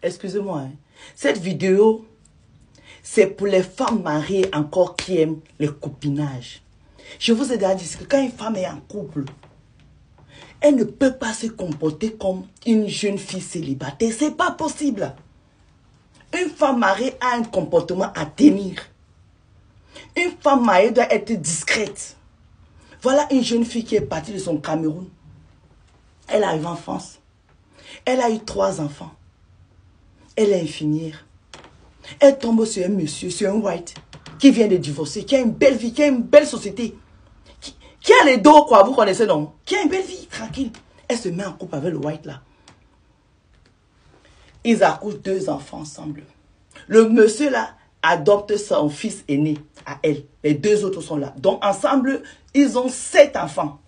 excusez-moi, hein. Cette vidéo, c'est pour les femmes mariées encore qui aiment le copinage. Je vous ai déjà dit que quand une femme est en couple, elle ne peut pas se comporter comme une jeune fille célibataire. C'est pas possible. Une femme mariée a un comportement à tenir. Une femme mariée doit être discrète. Voilà une jeune fille qui est partie de son Cameroun. Elle arrive en France. Elle a eu 3 enfants. Elle est infirmière. Elle tombe sur un monsieur, sur un white, qui vient de divorcer, qui a une belle vie, qui a une belle société. Qui a les dos, quoi, vous connaissez, non? Qui a une belle vie, tranquille. Elle se met en couple avec le white, là. Ils accouchent 2 enfants ensemble. Le monsieur, là, adopte son fils aîné à elle. Les 2 autres sont là. Donc, ensemble, ils ont 7 enfants.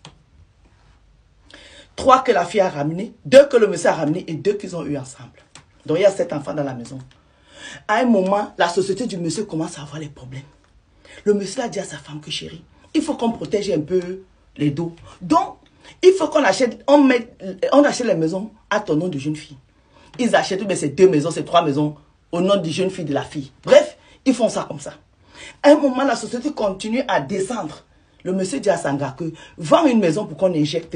3 que la fille a ramenés, 2 que le monsieur a ramenés et 2 qu'ils ont eu ensemble. Donc, il y a 7 enfants dans la maison. À un moment, la société du monsieur commence à avoir les problèmes. Le monsieur a dit à sa femme que chérie, il faut qu'on protège un peu les dos. Donc, il faut qu'on achète, on achète les maisons à ton nom de jeune fille. Ils achètent ces 2 maisons, ces 3 maisons au nom de jeune fille de la fille. Bref, ils font ça comme ça. À un moment, la société continue à descendre. Le monsieur dit à Sanga que vends une maison pour qu'on injecte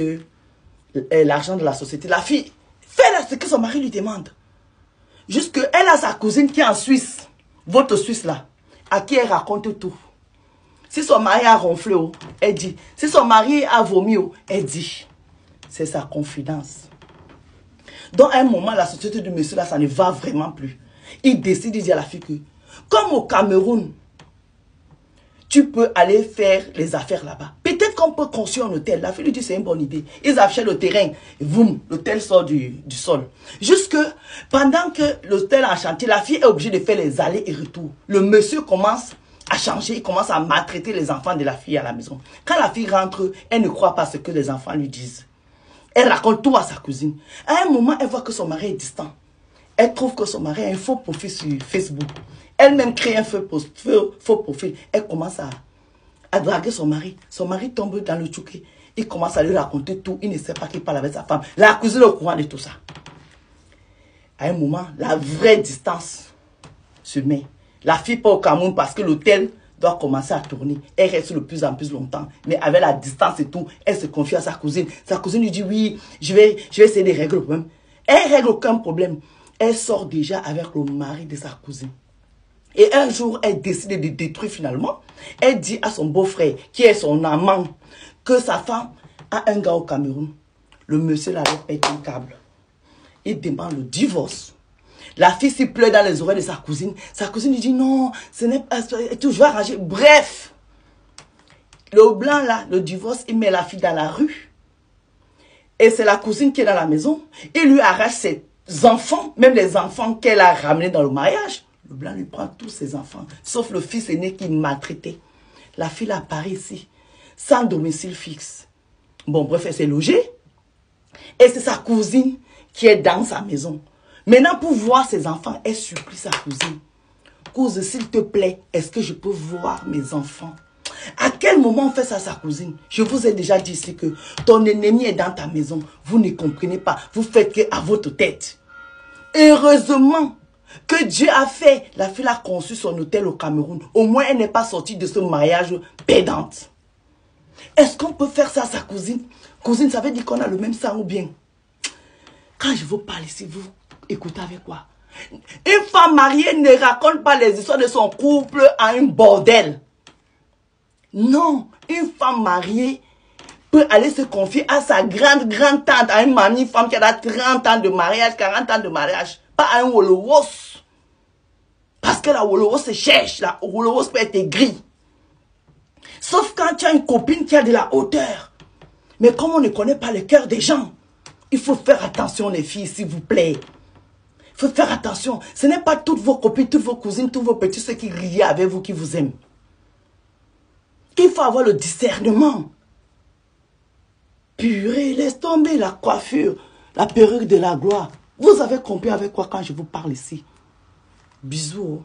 l'argent de la société. La fille fait ce que son mari lui demande. Jusqu'elle a sa cousine qui est en Suisse, votre Suisse là, à qui elle raconte tout. Si son mari a ronflé, elle dit. Si son mari a vomi, elle dit. C'est sa confidence. Donc à un moment, la société du monsieur là, ça ne va vraiment plus. Il décide de dire à la fille que, comme au Cameroun, tu peux aller faire les affaires là-bas. Peut-être qu'on peut construire un hôtel. La fille lui dit c'est une bonne idée. Ils achètent le terrain. Boum, l'hôtel sort du sol. Jusque pendant que l'hôtel est en chantier, la fille est obligée de faire les allers et retours. Le monsieur commence à changer. Il commence à maltraiter les enfants de la fille à la maison. Quand la fille rentre, elle ne croit pas ce que les enfants lui disent. Elle raconte tout à sa cousine. À un moment, elle voit que son mari est distant. Elle trouve que son mari a un faux profil sur Facebook. Elle-même crée un faux profil. Elle commence à draguer son mari. Son mari tombe dans le tchouké. Il commence à lui raconter tout. Il ne sait pas qu'il parle avec sa femme. La cousine est au courant de tout ça. À un moment, la vraie distance se met. La fille part au Cameroun parce que l'hôtel doit commencer à tourner. Elle reste de plus en plus longtemps. Mais avec la distance et tout, elle se confie à sa cousine. Sa cousine lui dit oui, je vais essayer de régler le problème. Elle ne règle aucun problème. Elle sort déjà avec le mari de sa cousine. Et un jour, elle décide de détruire finalement. Elle dit à son beau-frère, qui est son amant, que sa femme a un gars au Cameroun. Le monsieur là pète un câble. Il demande le divorce. La fille s'y pleure dans les oreilles de sa cousine. Sa cousine lui dit non, ce n'est pas... Je vais arranger. Bref. Le blanc là, le divorce, il met la fille dans la rue. Et c'est la cousine qui est dans la maison. Il lui arrache ses enfants, même les enfants qu'elle a ramenés dans le mariage. Le blanc lui prend tous ses enfants, sauf le fils aîné qui maltraitait. La fille apparaît ici, sans domicile fixe. Bon, bref, elle s'est logée. Et c'est sa cousine qui est dans sa maison. Maintenant, pour voir ses enfants, elle supplie sa cousine. Cousine, s'il te plaît, est-ce que je peux voir mes enfants? À quel moment on fait ça à sa cousine? Je vous ai déjà dit ici que ton ennemi est dans ta maison. Vous ne comprenez pas. Vous faites que à votre tête. Heureusement que Dieu a fait. La fille a conçu son hôtel au Cameroun. Au moins, elle n'est pas sortie de ce mariage pédante. Est-ce qu'on peut faire ça à sa cousine? Cousine, ça veut dire qu'on a le même sang ou bien? Quand je vous parle ici, vous écoutez avec quoi? Une femme mariée ne raconte pas les histoires de son couple à un bordel. Non, une femme mariée peut aller se confier à sa grande-tante, à une mamie femme qui a 30 ans de mariage, 40 ans de mariage, pas à un wolowos. Parce que la wolowos se cherche, la wolowos peut être gris. Sauf quand tu as une copine qui a de la hauteur. Mais comme on ne connaît pas le cœur des gens, il faut faire attention les filles, s'il vous plaît. Il faut faire attention. Ce n'est pas toutes vos copines, toutes vos cousines, tous vos petits, ceux qui rient avec vous, qui vous aiment. Il faut avoir le discernement. Purée, laisse tomber la coiffure, la perruque de la gloire. Vous avez compris avec quoi quand je vous parle ici? Bisous.